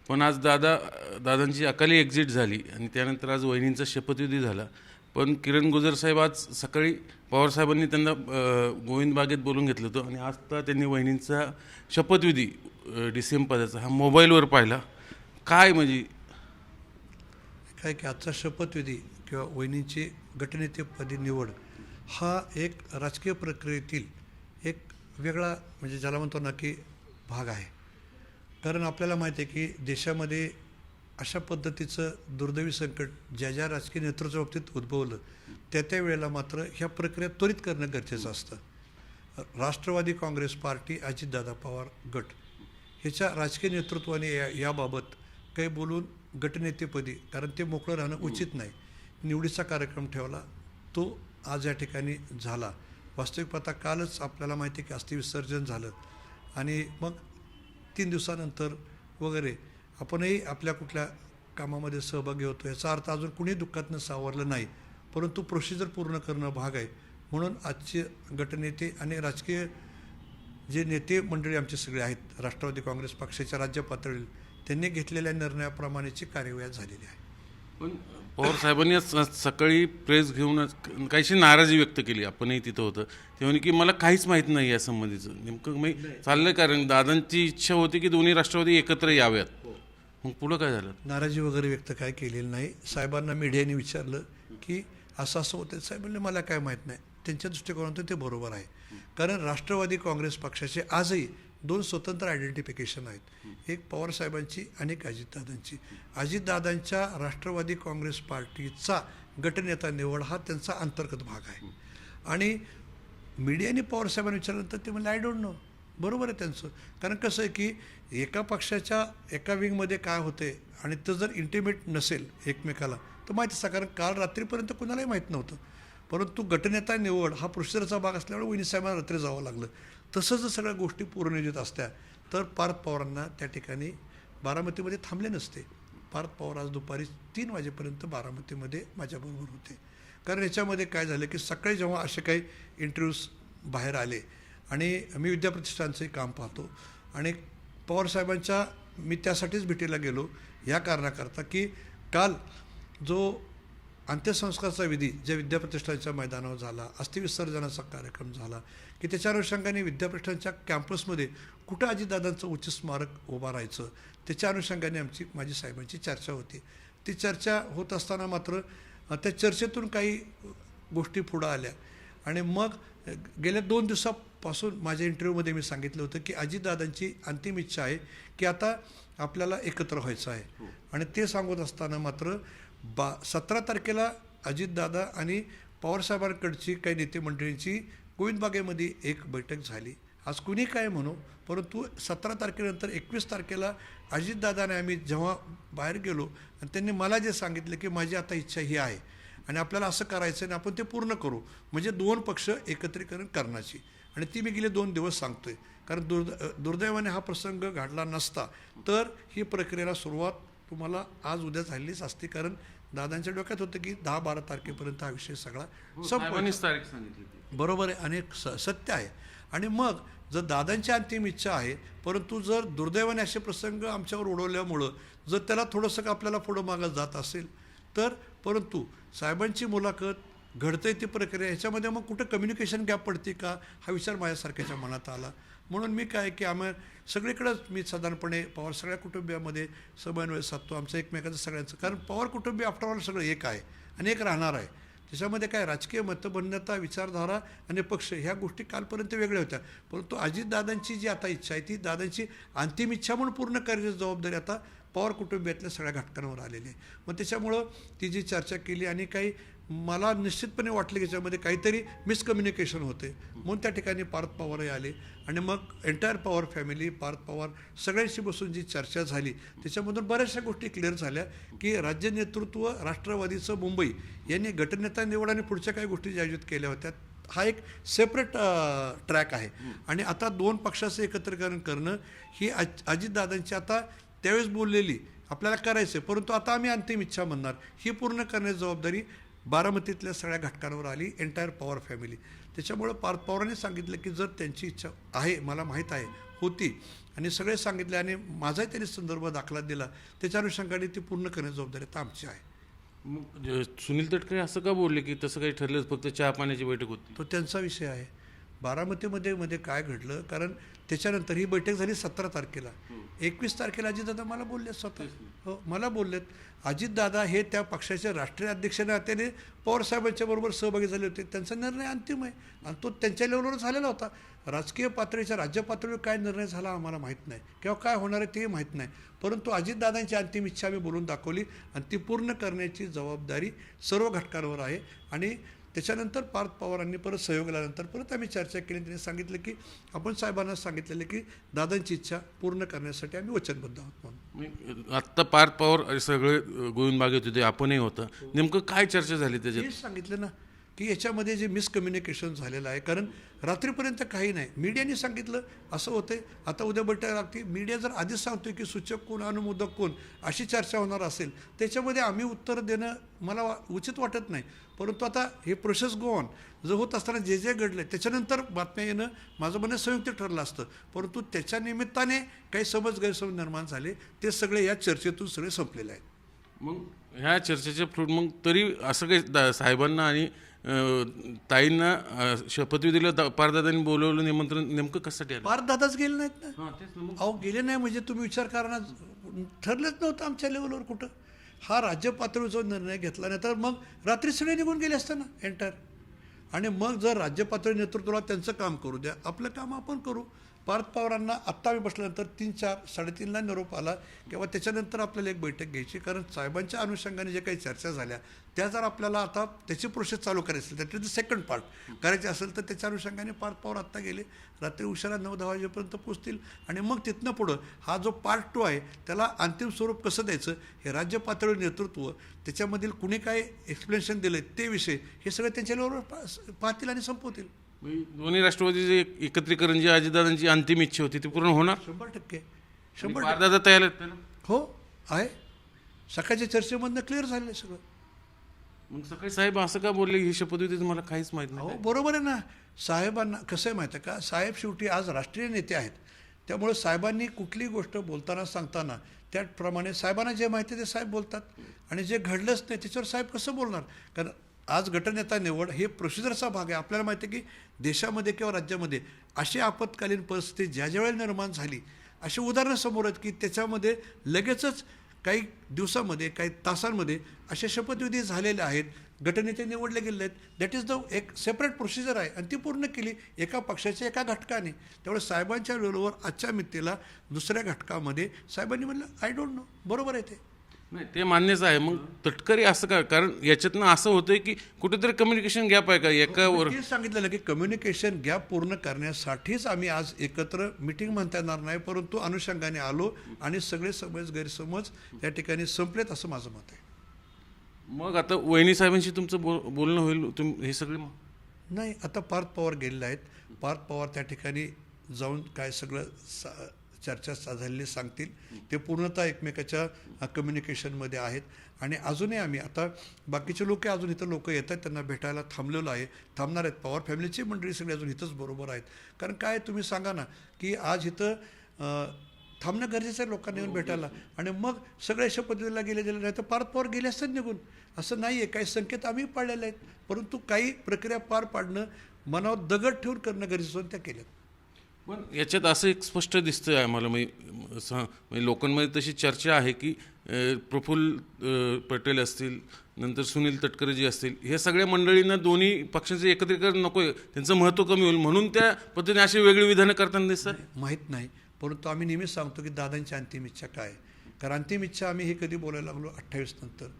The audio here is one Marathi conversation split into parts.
पण आज दादांची अकाली एक्झिट झाली आणि त्यानंतर आज वहिनींचा शपथविधी झाला. पण किरण गुजर साहेब आज सकाळी पवारसाहेबांनी त्यांना गोविंद बागेत बोलून घेतलं होतं आणि आता त्यांनी वहिनींचा शपथविधी DCM पदाचा हा मोबाईलवर पाहिला. काय म्हणजे काय की आजचा शपथविधी किंवा वहिनींची गटनेतेपदी निवड हा एक राजकीय प्रक्रियेतील एक वेगळा म्हणजे ज्याला म्हणतो ना की भाग आहे. कारण आपल्याला माहिती आहे की देशामध्ये अशा पद्धतीचं दुर्दैवी संकट ज्या राजकीय नेतृत्वाच्या बाबतीत उद्भवलं त्या वेळेला मात्र ह्या प्रक्रिया त्वरित करणं गरजेचं असतं. राष्ट्रवादी काँग्रेस पार्टी अजितदादा पवार गट ह्याच्या राजकीय नेतृत्वाने याबाबत काही बोलून गटनेतेपदी, कारण ते मोकळं राहणं उचित नाही, निवडीचा कार्यक्रम ठेवला. तो आज या ठिकाणी झाला. वास्तविक पाहता कालच आपल्याला माहिती आहे की अस्थिविसर्जन झालं आणि मग 3 दिवसानंतर वगैरे आपणही आपल्या कुठल्या कामामध्ये सहभागी होतो. याचा अर्थ अजून कुणी दुःखातनं सावरलं नाही, परंतु प्रोसिजर पूर्ण करणं भाग आहे. म्हणून आजचे गटनेते आणि राजकीय जे नेते मंडळी आमचे सगळे आहेत राष्ट्रवादी काँग्रेस पक्षाच्या राज्य पातळीवर त्यांनी घेतलेल्या निर्णयाप्रमाणेची कार्यवाही झालेली आहे. पण पवार साहेबांनी आज सकाळी प्रेस घेऊन काहीशी नाराजी व्यक्त केली. आपणही तिथं होतं. ते म्हणे की मला काहीच माहीत नाही या संबंधीचं. नेमकं मी चाललं कारण दादांची इच्छा होती की दोन्ही राष्ट्रवादी एकत्र याव्यात. मग पुढं काय झालं? नाराजी वगैरे व्यक्त काय केलेली नाही. साहेबांना मीडियाने विचारलं की असं होतं. साहेब म्हणले मला काय माहीत नाही. त्यांच्या दृष्टिकोनातून ते बरोबर आहे. कारण राष्ट्रवादी काँग्रेस पक्षाचे आजही 2 स्वतंत्र आयडेंटिफिकेशन आहेत. एक पवारसाहेबांची आणि एक अजितदादांची. अजितदादांच्या राष्ट्रवादी काँग्रेस पार्टीचा गटनेता निवड हा त्यांचा अंतर्गत भाग आहे. आणि मीडियाने पवारसाहेबांना विचारल्यानंतर ते म्हणले आय डोंट नो. बरोबर आहे त्यांचं. कारण कसं आहे की एका पक्षाच्या एका विंगमध्ये काय होते आणि ते जर इंटिमेट नसेल एकमेकाला तर माहीत असतं. कारण काल रात्रीपर्यंत कुणालाही माहीत नव्हतं. परंतु गटनेता निवड हा प्रोसिजरचा भाग असल्यामुळे वहिनी साहेबांना रात्री जावं लागलं. तसं जर सगळ्या गोष्टी पूर्वनियोजित असत्या तर पार्थ पवारांना त्या ठिकाणी बारामतीमध्ये थांबले नसते. पार्थ पवार आज दुपारी 3 वाजेपर्यंत बारामतीमध्ये माझ्याबरोबर होते. कारण याच्यामध्ये काय झालं की सकाळी जेव्हा असे काही इंटरव्ह्यूज बाहेर आले आणि मी विद्याप्रतिष्ठानचंही काम पाहतो आणि पवारसाहेबांच्या मी त्यासाठीच भेटीला गेलो या कारणाकरता की काल जो अंत्यसंस्काराचा विधी ज्या विद्याप्रतिष्ठानच्या मैदानावर झाला, अस्थिविसर्जनाचा कार्यक्रम झाला की त्याच्या अनुषंगाने विद्याप्रतिष्ठानच्या कॅम्पसमध्ये कुठं अजितदादांचं उच्च स्मारक उभा राहायचं त्याच्या अनुषंगाने माझी साहेबांची चर्चा होती. ती चर्चा होत असताना मात्र त्या चर्चेतून काही गोष्टी पुढं आल्या आणि मग गेल्या 2 दिवसापासून माझ्या इंटरव्ह्यूमध्ये मी सांगितलं होतं की अजितदादांची अंतिम इच्छा आहे की आता आपल्याला एकत्र व्हायचं आहे. आणि ते सांगत असताना मात्र 17 तारखेला अजितदादा आणि पवारसाहेबांकडची काही नेते मंडळींची गोविंद बागेमध्ये एक बैठक झाली. आज कुणी काय म्हणू, परंतु 17 तारखेनंतर 21 तारखेला अजितदादाने आम्ही जेव्हा बाहेर गेलो आणि त्यांनी मला जे सांगितलं की माझी आता इच्छा ही आहे आणि आपल्याला असं करायचं आणि आपण ते पूर्ण करू म्हणजे 2 पक्ष एकत्रीकरण करण्याची. आणि ती मी गेले 2 दिवस सांगतोय. कारण दुर्दैवाने हा प्रसंग घडला नसता तर ही प्रक्रियेला सुरुवात तुम्हाला आज उद्या झालेलीच असते. कारण दादांच्या डोक्यात होतं की 10-12 तारखेपर्यंत हा विषय सगळा तारीख सांगितली. बरोबर आहे आणि सत्य आहे. आणि मग जर दादांची अंतिम इच्छा आहे परंतु जर दुर्दैवाने असे प्रसंग आमच्यावर उडवल्यामुळं जर त्याला थोडंसं आपल्याला पुढं मागं जात असेल तर परंतु साहेबांची मुलाखत घडतंय ती प्रक्रिया ह्याच्यामध्ये मग कुठं कम्युनिकेशन गॅप पडते का हा विचार माझ्यासारख्याच्या मनात आला. म्हणून मी काय की आम्ही सगळीकडंच मी साधारणपणे पवार सगळ्या कुटुंबियामध्ये समन्वय साधतो आमचं एकमेकाचं सगळ्यांचं. कारण पवार कुटुंबीय आफ्टरऑल सगळं एक आहे आणि एक राहणार आहे. त्याच्यामध्ये काय राजकीय मतभिन्नता विचारधारा आणि पक्ष ह्या गोष्टी कालपर्यंत वेगळ्या होत्या. परंतु अजितदादांची जी आता इच्छा आहे ती दादांची अंतिम इच्छा म्हणून पूर्ण करण्याची जबाबदारी आता पवार कुटुंबियातल्या सगळ्या घटकांवर आलेली आहे. मग त्याच्यामुळं ती जी चर्चा केली आणि काही मला निश्चितपणे वाटलं की याच्यामध्ये काहीतरी मिसकम्युनिकेशन होते म्हणून त्या ठिकाणी पार्थ पवारही आले आणि मग एंटायर पवार फॅमिली पार्थ पवार सगळ्यांशी बसून जी चर्चा झाली त्याच्यामधून बऱ्याचशा गोष्टी क्लिअर झाल्या की राज्य नेतृत्व राष्ट्रवादीचं मुंबई यांनी गटनेता निवड आणि पुढच्या काही गोष्टी ज्या आयोजित केल्या होत्या हा एक सेपरेट ट्रॅक आहे. आणि आता 2 पक्षाचं एकत्रीकरण करणं ही अजितदादांची आता त्यावेळेस बोललेली आपल्याला करायचं आहे परंतु आता आम्ही अंतिम इच्छा म्हणणार ही पूर्ण करण्याची जबाबदारी बारामतीतल्या सगळ्या घटकांवर आली एंटायर पवार फॅमिली. त्याच्यामुळं पार्थ पवारांनी सांगितलं की जर त्यांची इच्छा आहे मला माहीत आहे होती आणि सगळे सांगितले आणि माझाही त्यांनी संदर्भ दाखला दिला, त्याच्या अनुषंगाने ती पूर्ण करण्याची जबाबदारी आता आमची आहे. मग सुनील तटकरे असं का बोलले की तसं काही ठरलं, फक्त चहा पाण्याची बैठक होती? तो त्यांचा विषय आहे. बारामतीमध्ये काय घडलं, कारण त्याच्यानंतर ही बैठक झाली 17 तारखेला. 21 तारखेला अजितदादा मला बोलले स्वतः. हो, मला बोललेत. अजितदादा हे त्या पक्षाचे राष्ट्रीय अध्यक्ष नात्याने पवारसाहेबांच्या बरोबर सहभागी झाले होते. त्यांचा निर्णय अंतिम आहे आणि तो त्यांच्या लेवलवर झालेला होता. राजकीय पातळीच्या राज्य पातळीवर काय निर्णय झाला आम्हाला माहीत नाही किंवा काय होणार आहे तेही माहीत नाही, परंतु अजितदादांची अंतिम इच्छा आम्ही बोलून दाखवली आणि ती पूर्ण करण्याची जबाबदारी सर्व घटकांवर आहे. आणि त्याच्यानंतर पार्थ पवारांनी परत सहयोग आल्यानंतर परत आम्ही चर्चा केली. त्यांनी सांगितलं की आपण साहेबांना सांगितलेलं की दादांची इच्छा पूर्ण करण्यासाठी आम्ही वचनबद्ध आहोत म्हणून. आत्ता पार्थ पवार सगळे गोविंद बागेत होते, आपणही होतं, नेमकं काय चर्चा झाली त्याच्यात? हेच सांगितलं ना की याच्यामध्ये जे मिसकम्युनिकेशन झालेलं आहे, कारण रात्रीपर्यंत काही नाही. मीडियाने सांगितलं असं होते, आता उद्या बैठक लागते. मीडिया जर आधीच सांगतोय की सूचक कोण अनुमोदक कोण अशी चर्चा होणार असेल, त्याच्यामध्ये आम्ही उत्तर देणं मला उचित वाटत नाही. परंतु आता हे प्रोसेस गो ऑन जर होत असताना जे जे घडलं त्याच्यानंतर बातम्या येणं माझं म्हणणं संयुक्त ठरलं असतं, परंतु त्याच्या निमित्ताने काही समज गैरसमज निर्माण झाले, ते सगळे या चर्चेतून सगळे संपलेले आहेत. मग ह्या चर्चेचे फ्रूट मग तरी असं काही साहेबांना आणि ताईंना शपथविधीला पारदादांनी बोलवलं निमंत्रण नेमकं कशासाठी आलं? पारदादाच गेले नाहीत ना. हां, तेच ना मग. अहो गेले नाही म्हणजे तुम्ही विचार करा ना, ठरलंच नव्हतं आमच्या लेवलवर कुठं. हा राज्य पातळीचा निर्णय घेतला नाही तर मग रात्री सगळे निघून गेले असतं ना एंटर. आणि मग जर राज्य पातळी नेतृत्वाला त्यांचं काम करू द्या, आपलं काम आपण करू. पार्थ पवारांना आत्ता आम्ही बसल्यानंतर 3-4 3:30ला निरोप आला किंवा त्याच्यानंतर आपल्याला एक बैठक घ्यायची, कारण साहेबांच्या अनुषंगाने जे काही चर्चा झाल्या त्या जर आपल्याला आता त्याची प्रोसेस चालू करायची असेल, that is the second part करायचे असेल तर त्याच्या अनुषंगाने पार्थ पवार आत्ता गेले, रात्री उशिरा 9-10 वाजेपर्यंत पोहोचतील. आणि मग तिथनं पुढं हा जो पार्ट 2 आहे त्याला अंतिम स्वरूप कसं द्यायचं हे राज्य पातळीवर नेतृत्व, त्याच्यामधील कुणी काय एक्सप्लेनेशन दिलं ते विषय हे सगळं त्यांच्या लेवलवर पाहतील आणि संपवतील. दोन्ही राष्ट्रवादीचे एकत्रीकरण जी अजितदादांची अंतिम इच्छा होती ती पूर्ण होणार? 100%. पारदादा तयार आहेत त्याला? हो आहे. सकाळच्या चर्चेमधनं क्लिअर झालेलं आहे सगळं. मग सकाळी साहेब असं का बोलले ही शपथविधी मला काहीच माहीत नाही? हो बरोबर आहे ना. साहेबांना कसं आहे माहिती आहे का, साहेब शेवटी आज राष्ट्रीय नेते आहेत, त्यामुळे साहेबांनी कुठलीही गोष्ट बोलताना सांगताना त्याप्रमाणे साहेबांना जे माहिती आहे ते साहेब बोलतात आणि जे घडलंच नाही त्याच्यावर साहेब कसं बोलणार. कारण आज गटनेता निवड हे प्रोसिजरचा भाग आहे. आपल्याला माहिती आहे की देशामध्ये किंवा राज्यामध्ये अशी आपत्कालीन परिस्थिती ज्या ज्या वेळेला निर्माण झाली अशी उदाहरणं समोर आहेत की त्याच्यामध्ये लगेचच काही दिवसामध्ये काही तासांमध्ये अशा शपथविधी झालेल्या आहेत, गटनेते निवडले गेले आहेत. दॅट इज द एक सेपरेट प्रोसिजर आहे आणि ती पूर्ण केली एका पक्षाच्या एका घटकाने. त्यामुळे साहेबांच्या लेवलवर आजच्या मितीला दुसऱ्या घटकामध्ये साहेबांनी म्हटलं आय डोंट नो, बरोबर आहे ते. नाही ते मान्यच आहे. मग तटकरी असं का, कारण याच्यातनं असं होतंय की कुठेतरी कम्युनिकेशन गॅप आहे का एकावर? तेच सांगितलेलं की कम्युनिकेशन गॅप पूर्ण करण्यासाठीच आम्ही आज एकत्र मिटिंग म्हणता येणार नाही, परंतु अनुषंगाने आलो आणि सगळे समज गैरसमज या ठिकाणी संपलेत असं माझं मत आहे. मग आता वहिनी साहेबांशी तुमचं बोलणं होईल हे सगळे? नाही, आता पार्थ पवार गेलेले आहेत. पार्थ पवार त्या ठिकाणी जाऊन काय सगळं चर्चा झालेली सांगतील. ते पूर्णतः एकमेकाच्या कम्युनिकेशनमध्ये आहेत आणि अजूनही आम्ही आता बाकीचे लोक अजून इथं लोक येत आहेत, त्यांना भेटायला थांबलेलो आहे, थांबणार आहेत. पवार फॅमिलीची मंडळी सगळी अजून इथंच बरोबर आहेत. कारण काय तुम्ही सांगा ना की आज इथं थांबणं गरजेचं आहे लोकांना येऊन भेटायला आणि मग सगळे शपथविधीला गेले नाही तर पार्थ पवार गेले असतात निघून. असं नाही आहे. काही संकेत आम्ही पाळलेले आहेत, परंतु काही प्रक्रिया पार पाडणं मनावर दगड ठेवून करणं गरजेचं होतं, त्या केल्यात. पण याच्यात असं एक स्पष्ट दिसतं आहे आम्हाला, म्हणजे लोकांमध्ये तशी चर्चा आहे की प्रफुल्ल पटेल असतील, नंतर सुनील तटकरे जी असतील, हे सगळ्या मंडळींना दोन्ही पक्षांचं एकत्रीकरण नको आहे, त्यांचं महत्त्व कमी होईल म्हणून त्या पद्धतीने अशी वेगळी विधानं करताना दिसतात. माहीत नाही, परंतु आम्ही नेहमीच सांगतो की दादांची अंतिम इच्छा काय. कारण अंतिम इच्छा आम्ही हे कधी बोलायला लागलो 28 नंतर,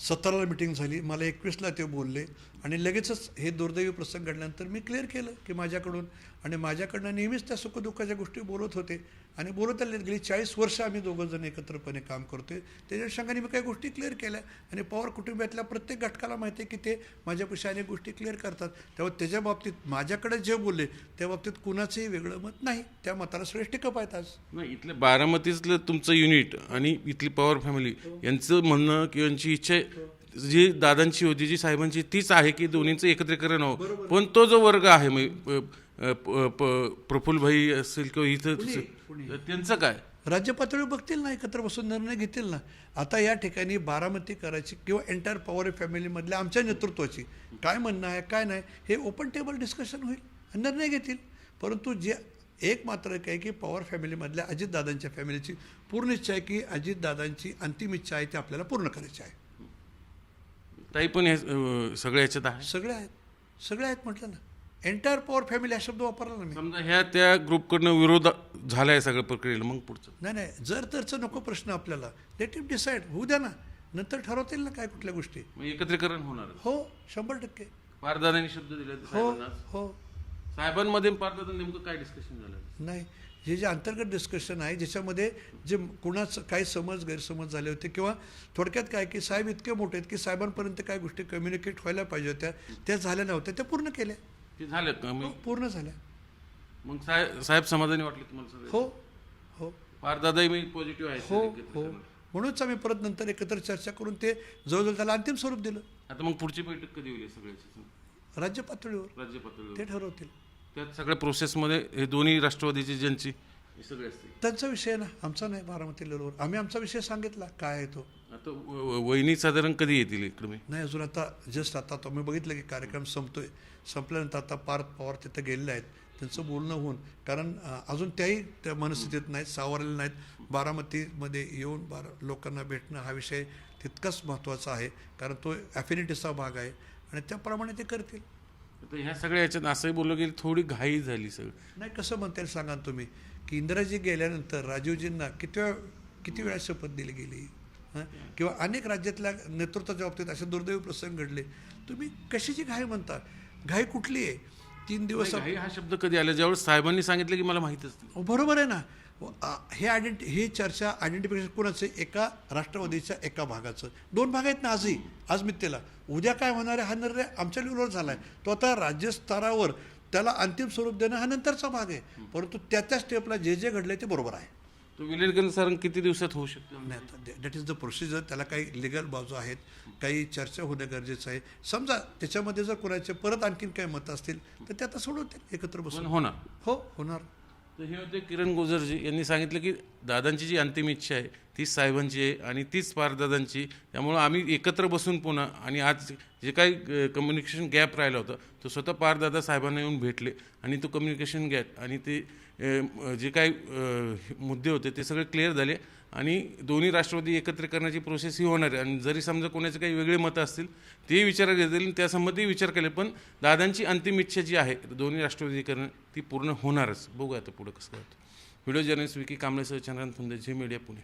17ला मिटिंग झाली, मला 21ला ते बोलले आणि लगेचच हे दुर्दैवी प्रसंग घडल्यानंतर मी क्लिअर केलं की माझ्याकडून आणि माझ्याकडनं नेहमीच त्या सुखदुःखाच्या गोष्टी बोलत होते आणि बोलत आले. गेली 40 वर्ष आम्ही दोघंजण एकत्रपणे काम करतोय. त्याच्या अनुषंगाने मी काही गोष्टी क्लिअर केल्या आणि पवार कुटुंबातल्या प्रत्येक घटकाला माहिती आहे की ते माझ्यापेक्षा अनेक गोष्टी क्लिअर करतात. तेव्हा त्याच्या बाबतीत माझ्याकडे जे बोलले त्या बाबतीत कुणाचंही वेगळं मत नाही, त्या मताला सगळे टिकप आहेत. आज नाही, इथलं बारामतीतलं तुमचं युनिट आणि इथली पवार फॅमिली यांचं म्हणणं किंवा यांची इच्छा जी दादांची होती, जी साहेबांची, तीच आहे की दोन्हींचं एकत्रीकरण हवं. पण तो जो वर्ग आहे प्रफुल्ल भाई असेल किंवा इथं तर त्यांचं काय? राज्य पातळीवर बघतील ना, एकत्र बसून निर्णय घेतील ना. आता या ठिकाणी बारामती करायची किंवा एंटायर पवार फॅमिलीमधल्या आमच्या नेतृत्वाची काय म्हणणं आहे काय नाही हे ओपन टेबल डिस्कशन होईल आणि निर्णय घेतील. परंतु जे एक मात्र काय की पवार फॅमिलीमधल्या अजितदादांच्या फॅमिलीची पूर्ण इच्छा आहे की अजितदादांची अंतिम इच्छा आहे ती आपल्याला पूर्ण करायची आहे. ताई पण हे सगळ्या ह्याच्यात आहे. सगळे आहेत म्हटलं ना. एंटायर पॉवर फॅमिली हा शब्द वापरला ना मी. समजा ह्या त्या ग्रुपकडनं विरोध झालाय सगळ्या प्रक्रियेला, मग पुढचं नाही जर तरचं नको प्रश्न आपल्याला. लेट इट डिसाईड होऊ द्या ना, नंतर ठरवतील ना काय कुठल्या गोष्टी. मग एकत्रीकरण होणार. हो 100%. पारदादांनी शब्द दिले हो हो साहेबांमध्ये पारदादा नेमकं काय डिस्कशन झालं? नाही जे अंतर्गत डिस्कशन आहे ज्याच्यामध्ये जे कुणाचं काही गैरसमज झाले होते किंवा थोडक्यात काय की साहेब इतके मोठे आहेत की साहेबांपर्यंत काय गोष्टी कम्युनिकेट व्हायला पाहिजे होत्या त्या झाल्या नव्हत्या, त्या पूर्ण केल्या. ते झालं का? हो, पूर्ण झाल्या. मग साहेब समाधानी वाटले तुम्हाला सगळे? हो हो पारदादाही मी पॉझिटिव्ह आहे हो हो म्हणूनच आम्ही परत नंतर एकत्र चर्चा करून ते जवळजवळ त्याला अंतिम स्वरूप दिलं. आता मग पुढची बैठक कधी होईल सगळ्याची? राज्य पातळीवर राज्य पातळीवर ते ठरवतील. त्यात सगळ्या प्रोसेसमध्ये हे दोन्ही राष्ट्रवादीची ज्यांची हे सगळे असतील त्यांचा विषय ना, आमचा नाही. बारामती लेवलवर आम्ही आमचा विषय सांगितला काय आहे तो. आता वहिनी साधारण कधी येतील इकडे? मी नाही अजून आता जस्ट आता तुम्ही बघितलं की कार्यक्रम संपल्यानंतर आता पार्थ पवार तिथं गेलेले आहेत. त्यांचं बोलणं होऊन कारण अजून त्याही त्या मनस्थितीत नाहीत, सावरलेले नाहीत. बारामतीमध्ये येऊन लोकांना भेटणं हा विषय तितकाच महत्त्वाचा आहे कारण तो ॲफिनिटीचा भाग आहे आणि त्याप्रमाणे ते करतील. तर ह्या सगळ्या याच्यात असंही बोललं गेलं थोडी घाई झाली सगळं. नाही कसं म्हणता येईल सांगा तुम्ही की इंदिराजी गेल्यानंतर राजीवजींना किती वेळा शपथ दिली गेली किंवा अनेक राज्यातल्या नेतृत्वाच्या बाबतीत असे दुर्दैवी प्रसंग घडले. तुम्ही कशाची घाई म्हणता? घाई कुठली आहे? 3 दिवस घाई हा शब्द कधी आला? ज्यावेळेस साहेबांनी सांगितलं की मला माहीतच नाही. बरोबर आहे ना. ही चर्चा आयडेंटिफिकेशन कोणाचं? एका राष्ट्रवादीच्या एका भागाचं. 2 भाग आहेत ना आजही. आज मित्तेला उद्या काय होणार आहे हा निर्णय आमच्या लेवलवर झाला आहे. तो आता राज्यस्तरावर त्याला अंतिम स्वरूप देणं हा नंतरचा भाग आहे. परंतु त्या स्टेपला जे घडलं ते बरोबर आहे. तो विलीनीकरण सारण किती दिवसात होऊ शकतं? नाही दॅट इज द प्रोसिजर. त्याला काही लिगल बाजू आहेत, काही चर्चा होणं गरजेचं आहे. समजा त्याच्यामध्ये जर कोणाचे परत आणखीन काही मतं असतील तर ते आता सोडवतील एकत्र बसून. होणार. हो होणार. तर हे होते किरण गुजरजी यांनी सांगितलं की दादांची जी अंतिम इच्छा आहे तीच साहेबांची आहे आणि तीच पारदादांची. त्यामुळं आम्ही एकत्र बसून पुन्हा आणि आज जे काही कम्युनिकेशन गॅप राहिला होता तो स्वतः पारदादा साहेबांना येऊन भेटले आणि तो कम्युनिकेशन गॅप आणि ते जे काही मुद्दे होते ते सगळे क्लिअर झाले आणि दोन्ही राष्ट्रवादी एकत्र करण्याची प्रोसेस ही होणार आहे. आणि जरी समजा कोणाचे काही वेगळे मतं असतील तेही विचारात घेतील त्यासंबंधी विचार केले, पण दादांची अंतिम इच्छा जी आहे दोन्ही राष्ट्रवादीकरण ती पूर्ण होणारच. बघूया आता पुढं कसं होतं. व्हिडिओ जर्नलिस्ट विकी कांबळेसह चंद्रकांत फुंदे, झी मीडिया, पुणे.